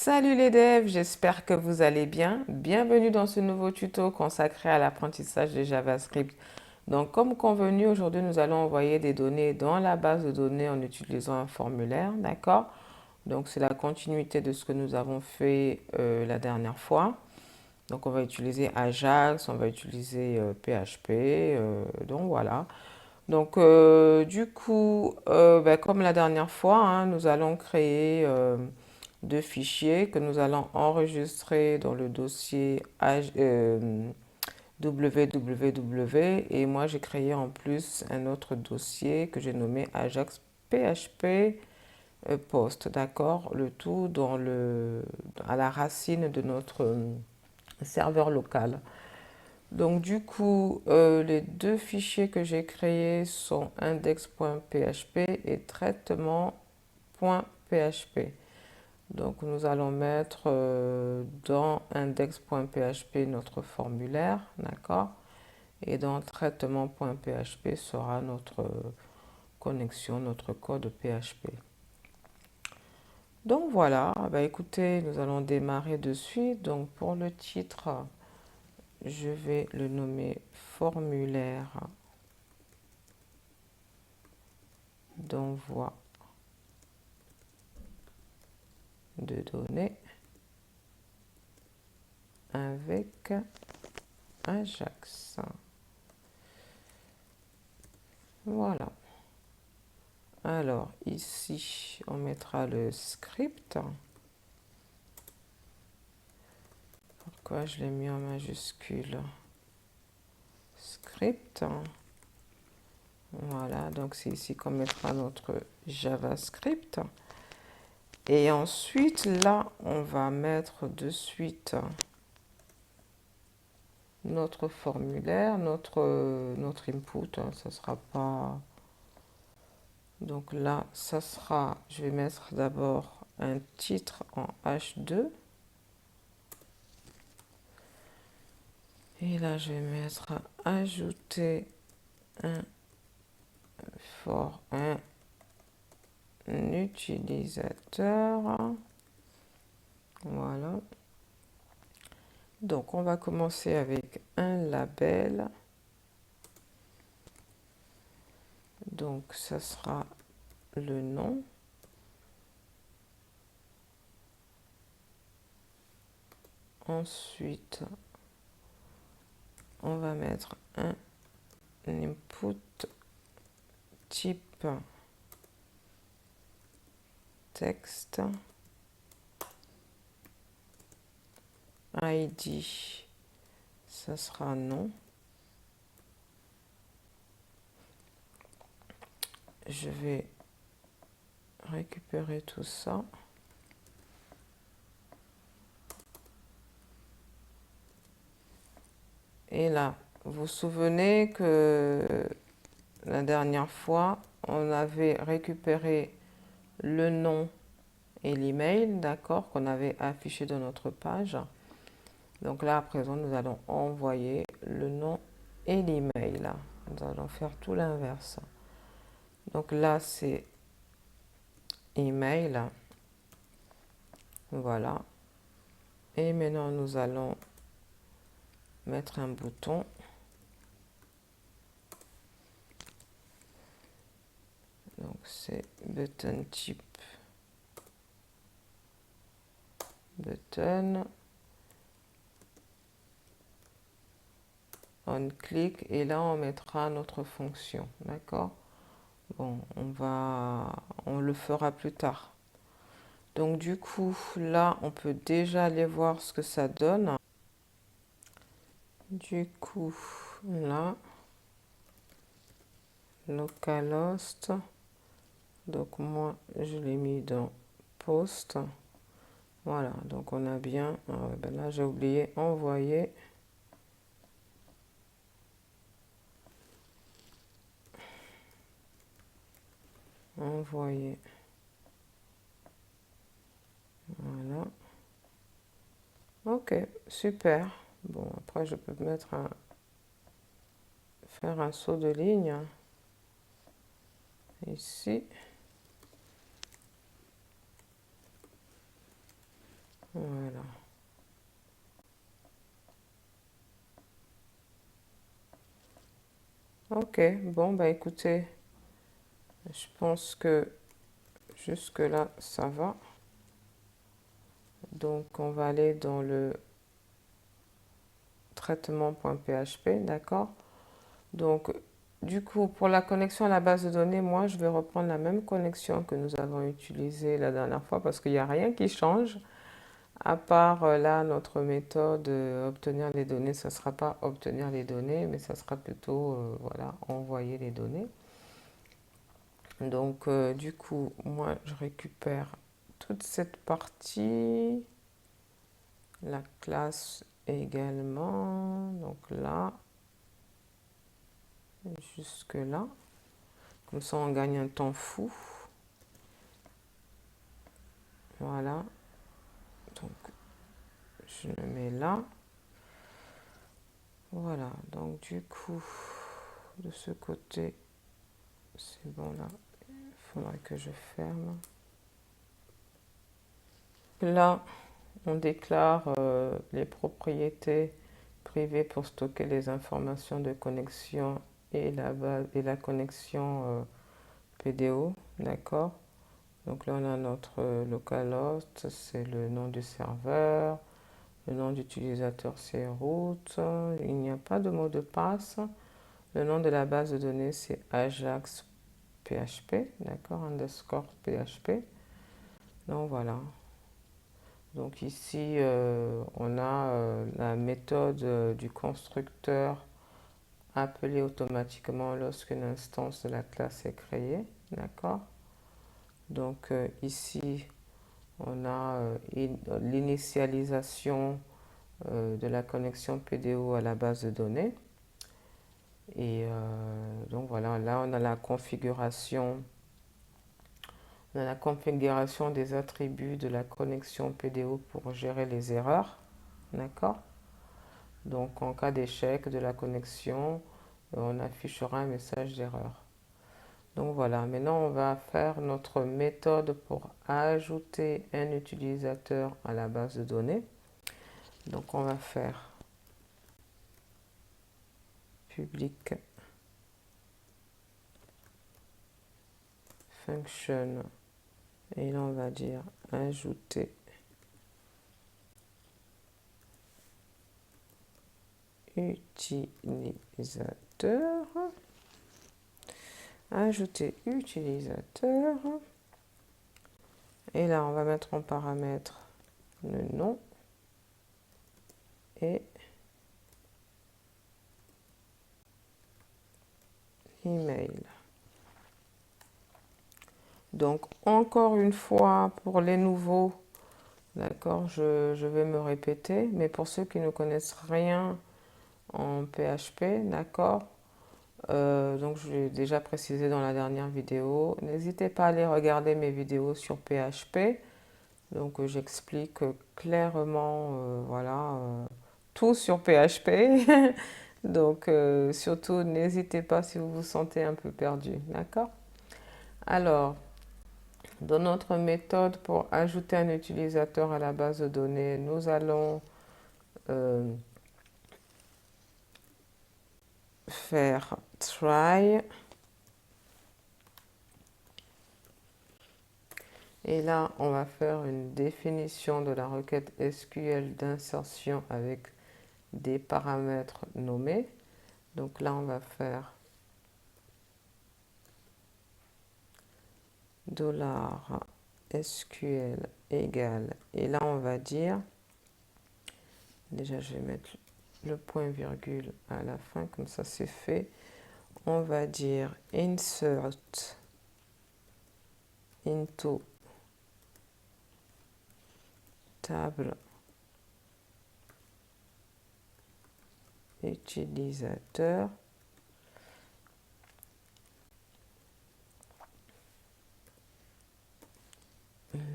Salut les devs, j'espère que vous allez bien. Bienvenue dans ce nouveau tuto consacré à l'apprentissage de JavaScript. Donc comme convenu, aujourd'hui nous allons envoyer des données dans la base de données en utilisant un formulaire, d'accord? Donc c'est la continuité de ce que nous avons fait la dernière fois. Donc on va utiliser Ajax, on va utiliser PHP, donc voilà. Donc comme la dernière fois, hein, nous allons créer deux fichiers que nous allons enregistrer dans le dossier www, et moi j'ai créé en plus un autre dossier que j'ai nommé Ajax PHP Post, d'accord? Le tout à la racine de notre serveur local. Donc du coup, les deux fichiers que j'ai créés sont index.php et traitement.php. Donc nous allons mettre dans index.php notre formulaire, d'accord? Et dans traitement.php sera notre connexion, notre code PHP. Donc voilà, bah écoutez, nous allons démarrer de suite. Donc pour le titre, je vais le nommer formulaire d'envoi de données avec Ajax. Voilà. Alors ici, on mettra le script. Pourquoi je l'ai mis en majuscule? Script. Voilà, donc c'est ici qu'on mettra notre JavaScript. Et ensuite, là, on va mettre de suite notre formulaire, notre input. Ça sera pas... Donc là, ça sera... Je vais mettre d'abord un titre en H2. Et là, je vais mettre ajouter un utilisateur. Voilà. Donc, on va commencer avec un label. Donc, ça sera le nom. Ensuite, on va mettre un input type texte. ID, ça sera non. Je vais récupérer tout ça. Et là, vous vous souvenez que la dernière fois, on avait récupéré le nom et l'email, d'accord, qu'on avait affiché dans notre page. Donc là, à présent, nous allons envoyer le nom et l'email. Nous allons faire tout l'inverse. Donc là, c'est email. Voilà. Et maintenant, nous allons mettre un bouton. Donc c'est button type button. On clique et là on mettra notre fonction, d'accord? Bon, on le fera plus tard. Donc du coup, là, on peut déjà aller voir ce que ça donne. Du coup, là, localhost. Donc moi, je l'ai mis dans post. Voilà, donc on a bien... ben là, j'ai oublié envoyer. Envoyer. Voilà. Ok, super. Bon, après, je peux faire un saut de ligne ici. Voilà. Ok, bon, bah écoutez, je pense que jusque-là, ça va. Donc, on va aller dans le traitement.php, d'accord? Donc, du coup, pour la connexion à la base de données, moi, je vais reprendre la même connexion que nous avons utilisée la dernière fois parce qu'il n'y a rien qui change. À part là, notre méthode obtenir les données, ça ne sera pas obtenir les données, mais ça sera plutôt voilà, envoyer les données. Donc, du coup, moi, je récupère toute cette partie, la classe également. Donc là, jusque là. Comme ça, on gagne un temps fou. Voilà. Donc, je le mets là. Voilà. Donc, du coup, de ce côté, c'est bon là. Il faudrait que je ferme. Là, on déclare les propriétés privées pour stocker les informations de connexion et la connexion PDO. D'accord? Donc là, on a notre localhost, c'est le nom du serveur. Le nom d'utilisateur, c'est root. Il n'y a pas de mot de passe. Le nom de la base de données, c'est Ajax PHP, d'accord, underscore PHP. Donc voilà. Donc ici, on a la méthode du constructeur appelée automatiquement lorsqu'une instance de la classe est créée, d'accord. Donc ici, on a l'initialisation de la connexion PDO à la base de données. Et donc voilà, là on a la configuration des attributs de la connexion PDO pour gérer les erreurs. D'accord? Donc en cas d'échec de la connexion, on affichera un message d'erreur. Donc voilà, maintenant on va faire notre méthode pour ajouter un utilisateur à la base de données. Donc on va faire public function et là on va dire ajouter utilisateur. Ajouter utilisateur. Et là, on va mettre en paramètre le nom et l'email. Donc, encore une fois, pour les nouveaux, d'accord, je vais me répéter, mais pour ceux qui ne connaissent rien en PHP, d'accord, donc je l'ai déjà précisé dans la dernière vidéo, n'hésitez pas à aller regarder mes vidéos sur PHP. Donc j'explique clairement, voilà, tout sur PHP. Donc surtout, n'hésitez pas si vous vous sentez un peu perdu, d'accord? Alors, dans notre méthode pour ajouter un utilisateur à la base de données, nous allons euh, faire try. Et là, on va faire une définition de la requête SQL d'insertion avec des paramètres nommés. Donc là, on va faire $SQL égale, et là on va dire, déjà je vais mettre le point virgule à la fin, comme ça c'est fait. On va dire insert into table utilisateur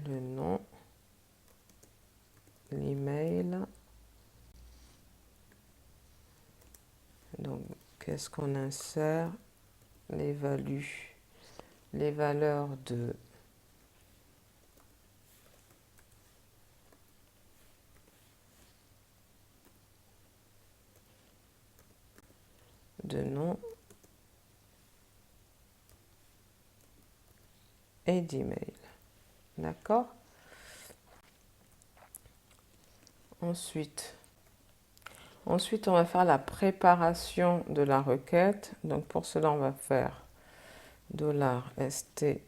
le nom, l'email. Donc qu'est-ce qu'on insère? Les values, les valeurs de de nom et d'email. D'accord? Ensuite, on va faire la préparation de la requête. Donc, pour cela, on va faire $stmt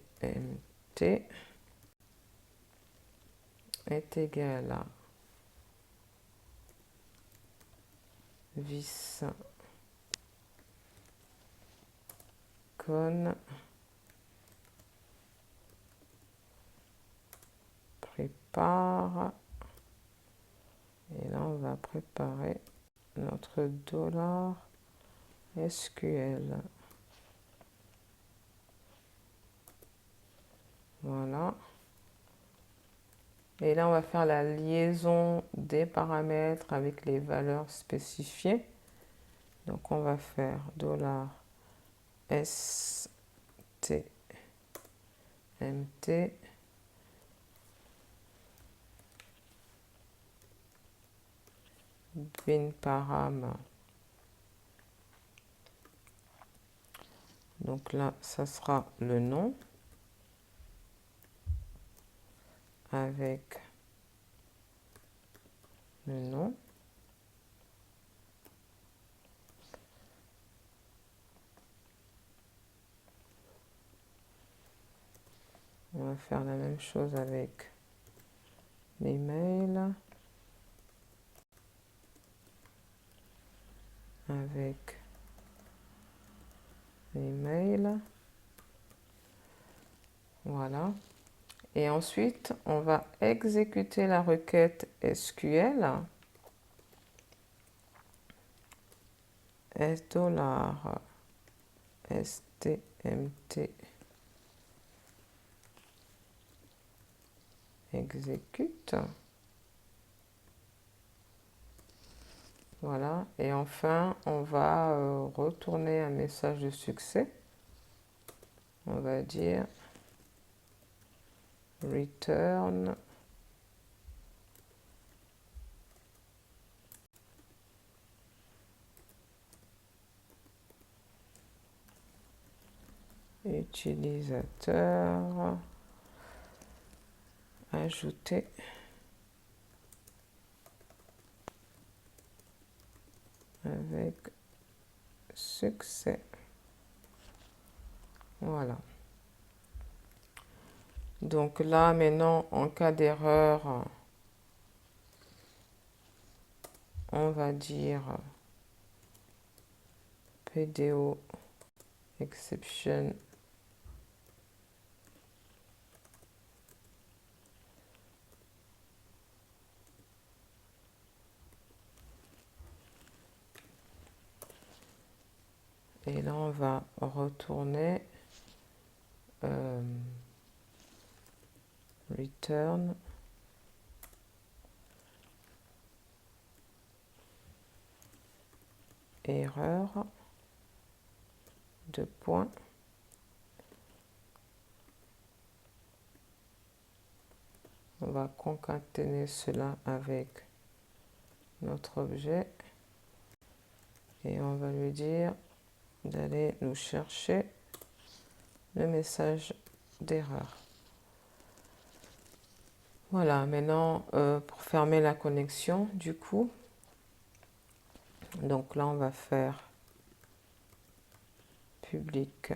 est égal à viscon prépare. Et là, on va préparer notre $SQL. Voilà. Et là, on va faire la liaison des paramètres avec les valeurs spécifiées. Donc, on va faire $stmt bin param. Donc là, ça sera le nom avec le nom. On va faire la même chose avec l'email, avec l'email. Voilà. Et ensuite, on va exécuter la requête SQL $stmt exécute. Voilà. Et enfin, on va retourner un message de succès. On va dire return utilisateur ajouté avec succès. Voilà. Donc là, maintenant, en cas d'erreur, on va dire PDO exception et là on va retourner return erreur de point. On va concaténer cela avec notre objet et on va lui dire d'aller nous chercher le message d'erreur. Voilà, maintenant pour fermer la connexion du coup, donc là on va faire public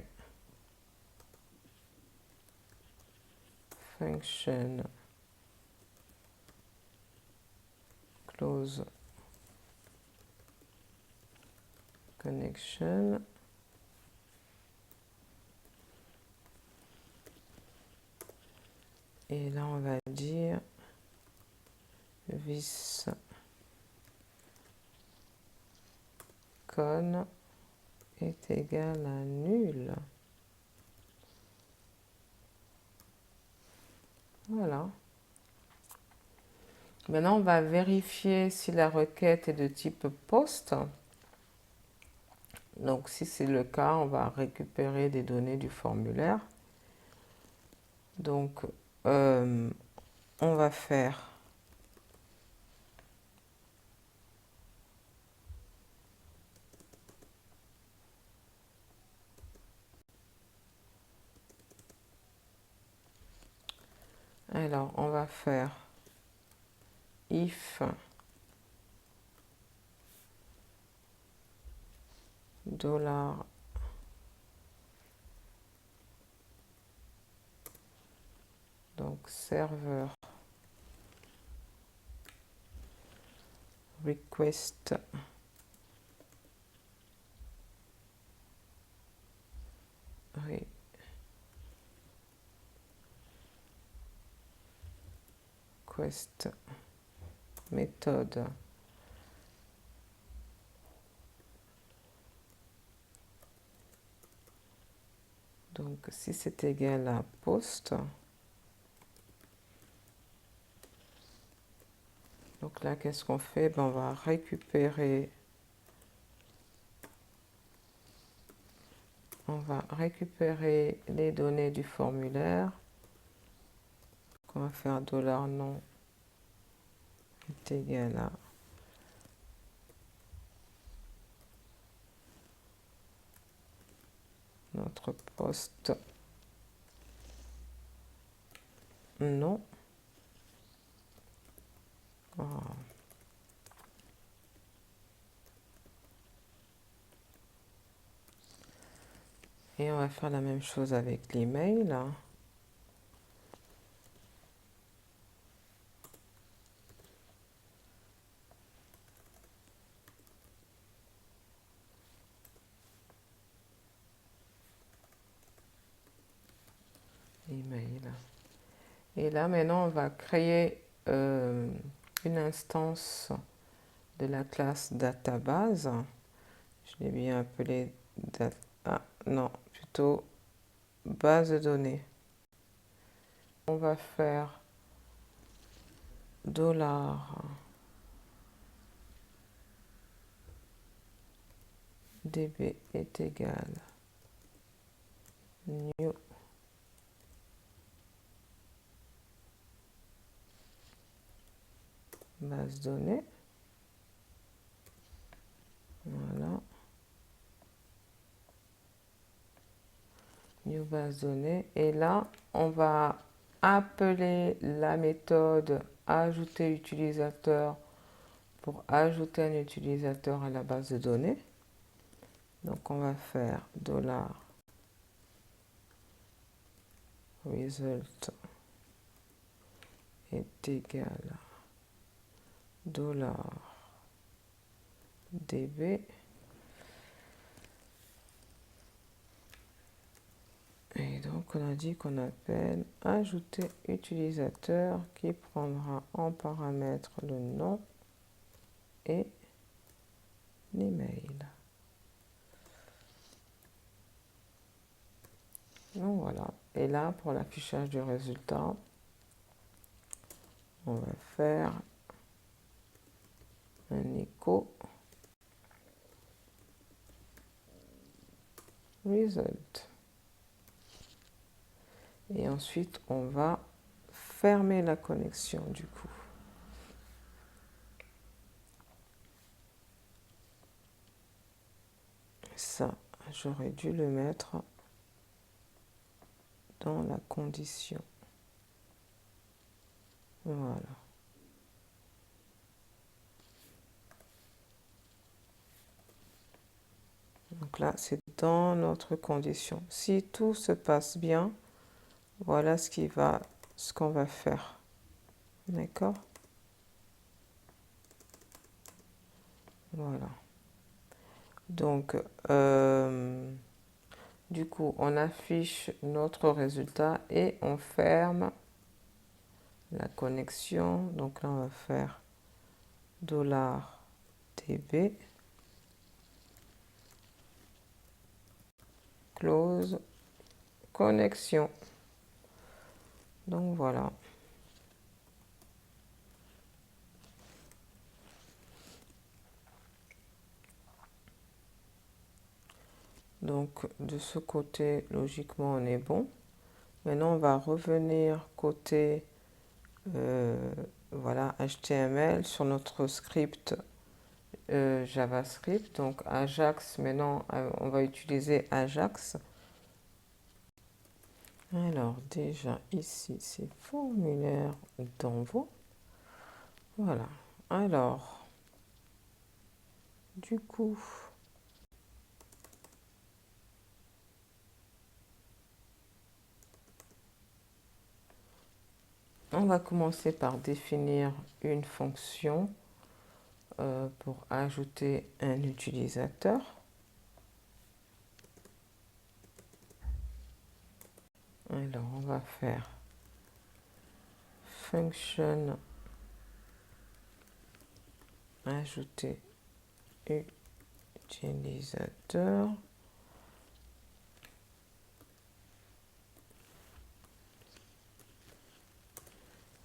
function close connection et là on va dire viscon est égal à nul. Voilà. Maintenant, on va vérifier si la requête est de type POST. Donc, si c'est le cas, on va récupérer des données du formulaire. Donc, on va faire Alors, on va faire if dollar donc serveur request request méthode donc si c'est égal à post, donc là qu'est-ce qu'on fait? Ben, on va récupérer les données du formulaire. On va faire $nom est égal à notre poste nom. Oh. Et on va faire la même chose avec l'email. Email. Et là, maintenant, on va créer une instance de la classe database. Je l'ai bien appelé ah, non, plutôt base de données. On va faire $db est égal new base données. Voilà. New base données. Et là, on va appeler la méthode ajouter utilisateur pour ajouter un utilisateur à la base de données. Donc on va faire $result est égal à $db et donc on a dit qu'on appelle ajouter utilisateur qui prendra en paramètre le nom et l'email. Donc voilà. Et là, pour l'affichage du résultat, on va faire un écho result. Et ensuite, on va fermer la connexion du coup. Ça, j'aurais dû le mettre dans la condition. Voilà. Donc là, c'est dans notre condition. Si tout se passe bien, voilà ce qu'on va faire. D'accord? Voilà. Donc, du coup, on affiche notre résultat et on ferme la connexion. Donc là, on va faire $db close connexion. Donc voilà. Donc de ce côté, logiquement, on est bon. Maintenant, on va revenir côté voilà, HTML sur notre script JavaScript. Donc Ajax, maintenant, on va utiliser Ajax. Alors déjà ici c'est formulaire d'envoi. Voilà. Alors, du coup, on va commencer par définir une fonction pour ajouter un utilisateur. Alors, on va faire function ajouter utilisateur.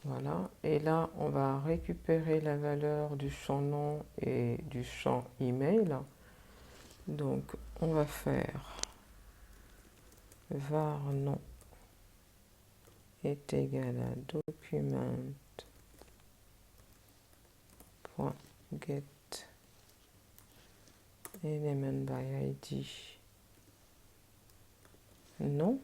Voilà, et là on va récupérer la valeur du champ nom et du champ email. Donc on va faire var nom est égal à document.get element by id nom.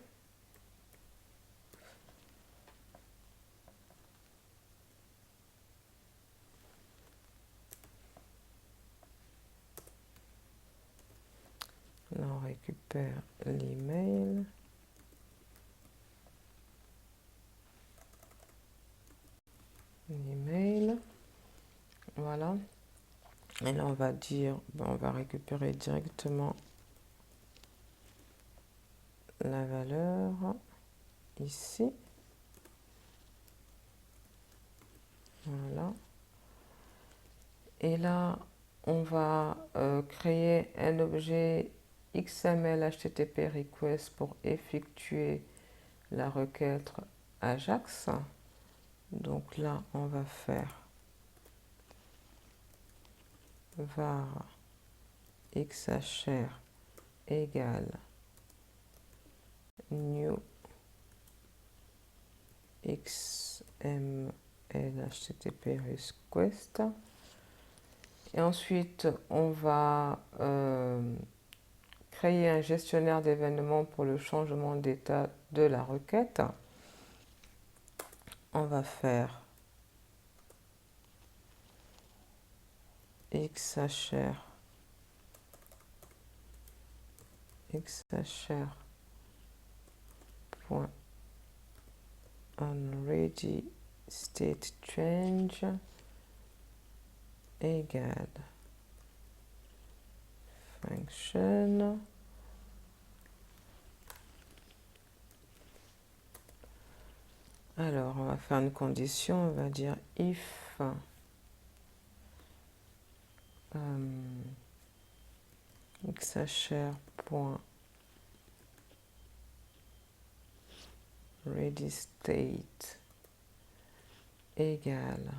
Là on récupère l'email. L'email. Voilà. Et là on va dire, on va récupérer directement la valeur ici. Voilà. Et là, on va créer un objet XML HTTP request pour effectuer la requête Ajax. Donc là, on va faire var xhr égale new XML HTTP request. Et ensuite, on va créer un gestionnaire d'événements pour le changement d'état de la requête. On va faire xhr point onReady state change égale function alors on va faire une condition, on va dire if xhr point ready state égale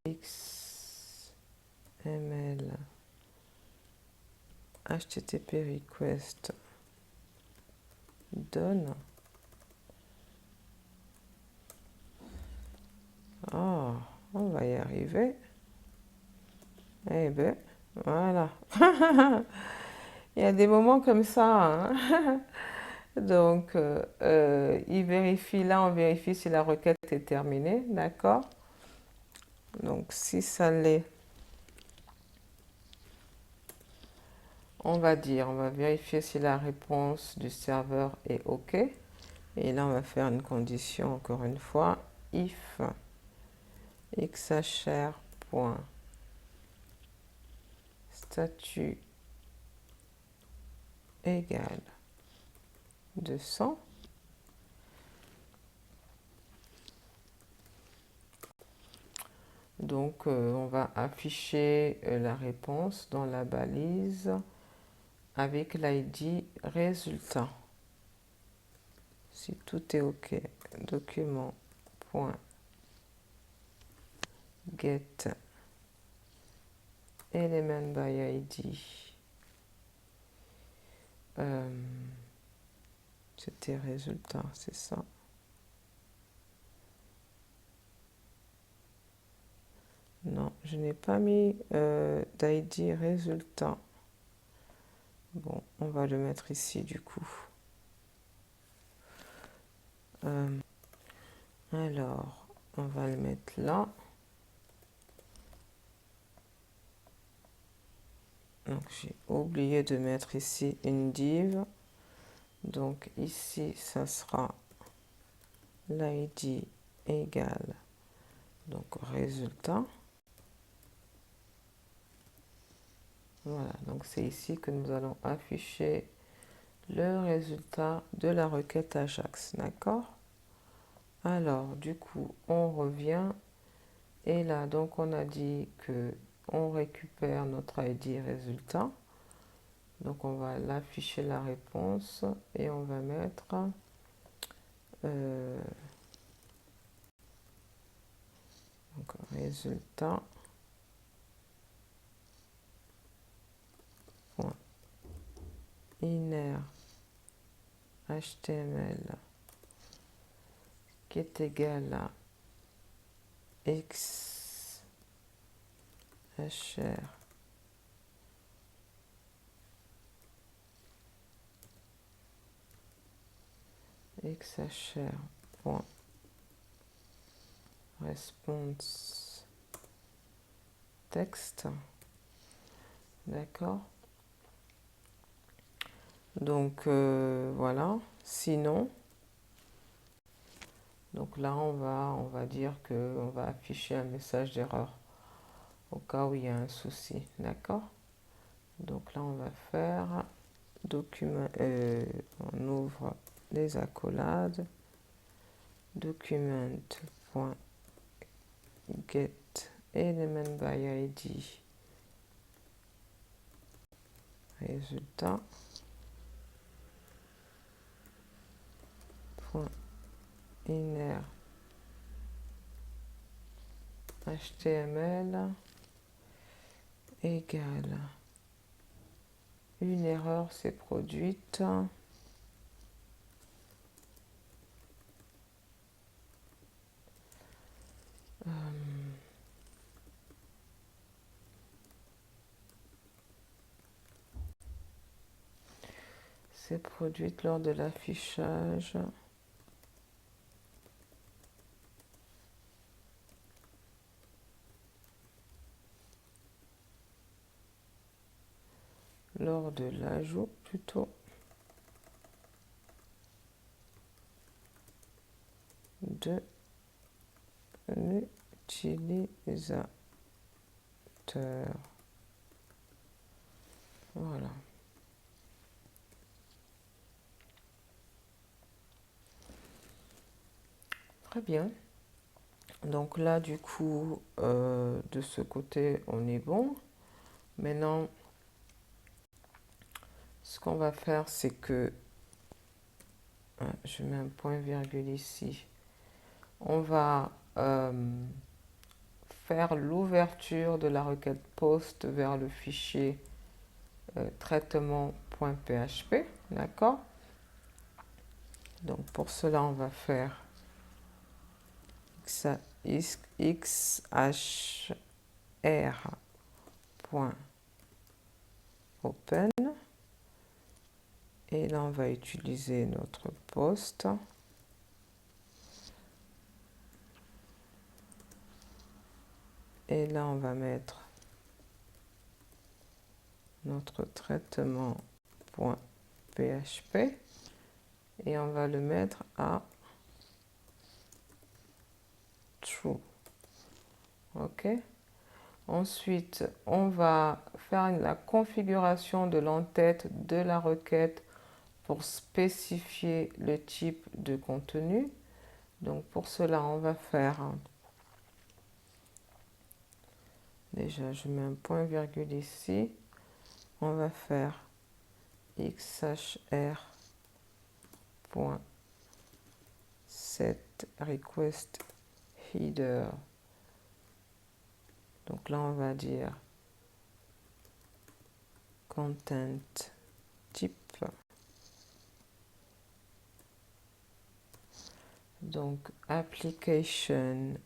XML HTTP request donne. Oh, on va y arriver. Eh ben, voilà. Il y a des moments comme ça, hein. Donc, il vérifie, là, on vérifie si la requête est terminée, d'accord? Donc, si ça l'est, on va vérifier si la réponse du serveur est OK. Et là, on va faire une condition, encore une fois, if xhr.statut égale 200. Donc, on va afficher la réponse dans la balise avec l'ID résultat. Si tout est OK, document.get element by ID. C'était résultat, c'est ça. Non, je n'ai pas mis d'ID résultat. on va le mettre ici du coup. Alors, on va le mettre là. Donc, j'ai oublié de mettre ici une div. Donc, ici, ça sera l'id égale, donc, résultat. Voilà, donc c'est ici que nous allons afficher le résultat de la requête Ajax, d'accord? Alors, du coup, on revient. Et là, donc, on a dit que on récupère notre ID résultat. Donc, on va l'afficher la réponse et on va mettre donc, résultat point inner HTML qui est égal à xhr xhr.response texte, d'accord. Donc voilà, sinon, donc là on va dire que on va afficher un message d'erreur au cas où il y a un souci, d'accord. Donc là on va faire document, on ouvre les accolades, document.get element by id résultat point inner html égale une erreur s'est produite. S'est produite lors de l'affichage lors de l'ajout plutôt de l'utilisateur. Voilà. Très bien. Donc là, du coup, de ce côté, on est bon. Maintenant, ce qu'on va faire, c'est que je mets un point virgule ici. On va faire l'ouverture de la requête post vers le fichier traitement.php, d'accord. Donc pour cela, on va faire xhr.open et là on va utiliser notre post. Et là, on va mettre notre traitement.php et on va le mettre à true. OK. Ensuite, on va faire la configuration de l'entête de la requête pour spécifier le type de contenu. Donc, pour cela, on va faire... Déjà, je mets un point virgule ici. On va faire xhr.set request header. Donc là, on va dire content type. Donc application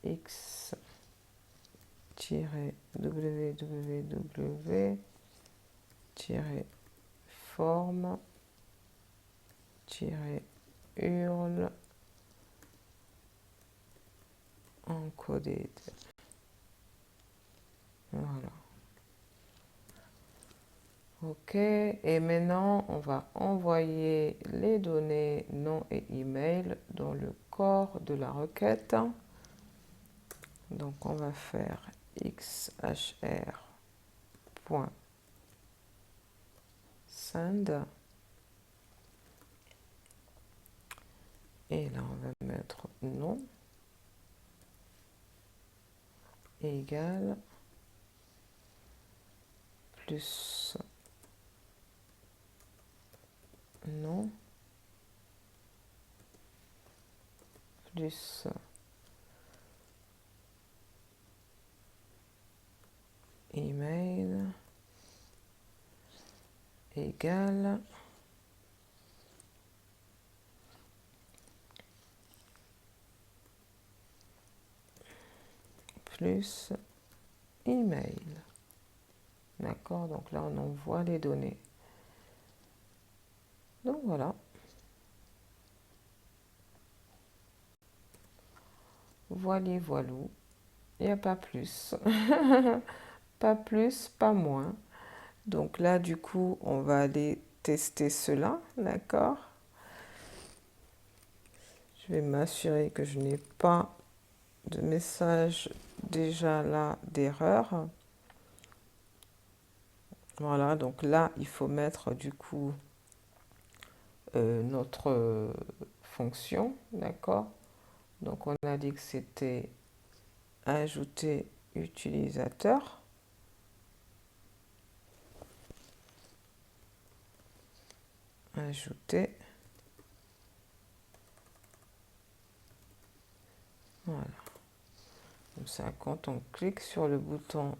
x www forme url encoded. Voilà. OK. Et maintenant, on va envoyer les données nom et email dans le corps de la requête. Donc, on va faire xhr.send. Et là, on va mettre nom égale plus nom plus email égale plus email. D'accord, donc là on envoie les données. Donc voilà. Voilà, voilou. Il n'y a pas plus. Pas plus, pas moins. Donc là, du coup, on va aller tester cela, d'accord? Je vais m'assurer que je n'ai pas de message déjà là d'erreur. Voilà, donc là, il faut mettre du coup notre fonction, d'accord? Donc on a dit que c'était ajouter utilisateur. Ajouter. Voilà. Comme ça, quand on clique sur le bouton,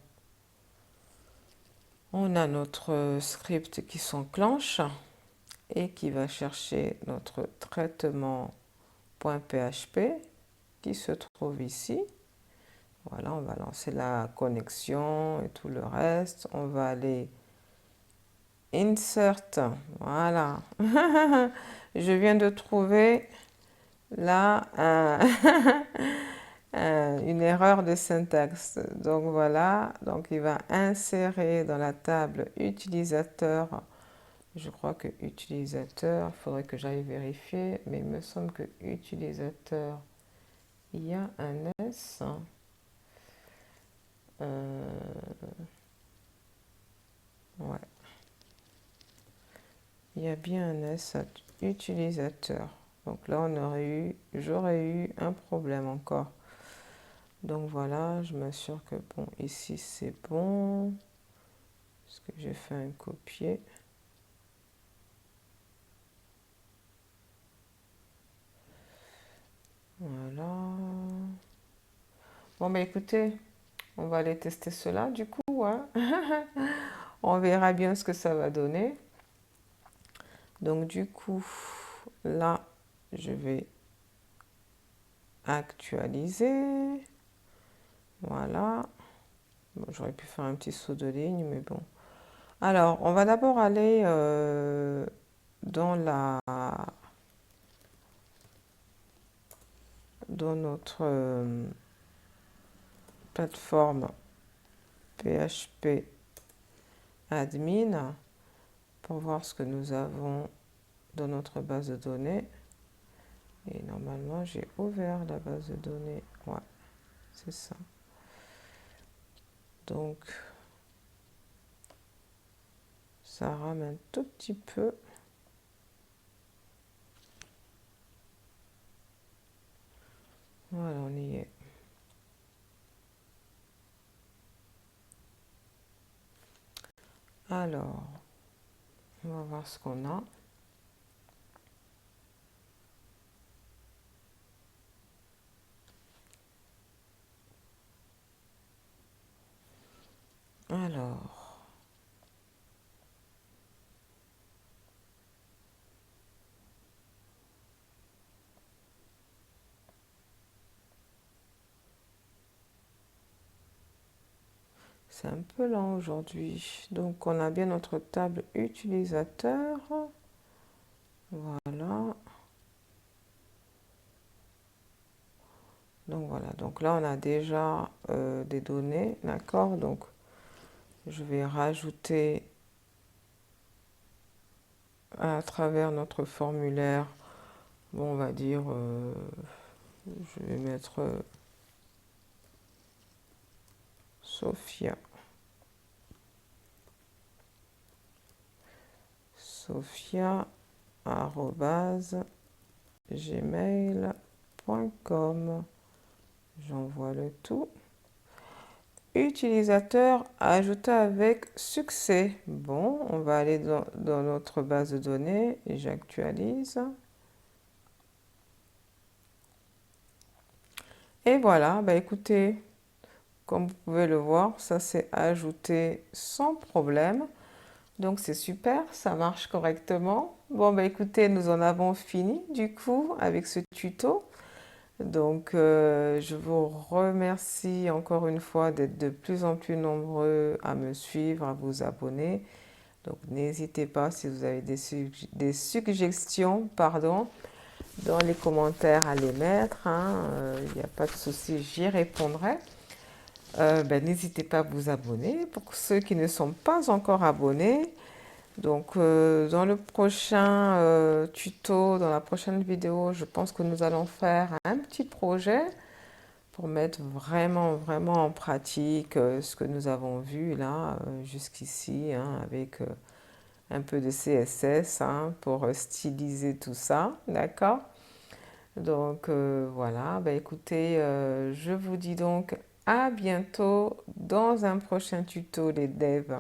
on a notre script qui s'enclenche et qui va chercher notre traitement.php qui se trouve ici. Voilà, on va lancer la connexion et tout le reste. On va aller insert. Voilà. Je viens de trouver là une erreur de syntaxe. Donc voilà, donc il va insérer dans la table utilisateur. Je crois que utilisateur, il faudrait que j'aille vérifier, mais il me semble que utilisateur, il y a un S. Ouais. Il y a bien un S à utilisateur. Donc là, j'aurais eu un problème encore. Donc voilà, je m'assure que bon, ici c'est bon. Parce que j'ai fait un copier. Voilà. Bon, bah écoutez, on va aller tester cela du coup. Hein. On verra bien ce que ça va donner. Donc du coup, là, je vais actualiser. Voilà. Bon, j'aurais pu faire un petit saut de ligne, mais bon. Alors, on va d'abord aller dans notre plateforme PHP admin pour voir ce que nous avons dans notre base de données. Et normalement, j'ai ouvert la base de données. Ouais, c'est ça. Donc, ça rame un tout petit peu. Voilà, on y est. Alors, on va voir ce qu'on a. Alors, C'est un peu lent aujourd'hui. Donc, on a bien notre table utilisateur. Voilà. Donc, voilà. Donc là, on a déjà des données. D'accord? Donc, je vais rajouter à travers notre formulaire, bon, on va dire, je vais mettre Sophia. Sophia@gmail.com. J'envoie le tout. Utilisateur ajouté avec succès. Bon, on va aller dans notre base de données et j'actualise. Et voilà, bah écoutez, comme vous pouvez le voir, ça s'est ajouté sans problème. Donc c'est super, ça marche correctement. Bon, bah écoutez, nous en avons fini du coup avec ce tuto. Donc je vous remercie encore une fois d'être de plus en plus nombreux à me suivre, à vous abonner. Donc n'hésitez pas si vous avez des suggestions, pardon, dans les commentaires à les mettre. Il n'y a pas de souci, j'y répondrai. N'hésitez pas à vous abonner pour ceux qui ne sont pas encore abonnés. Donc dans le prochain tuto, dans la prochaine vidéo, je pense que nous allons faire un petit projet pour mettre vraiment en pratique ce que nous avons vu là jusqu'ici avec un peu de CSS pour styliser tout ça, d'accord? Donc voilà, écoutez, je vous dis donc à bientôt dans un prochain tuto les devs.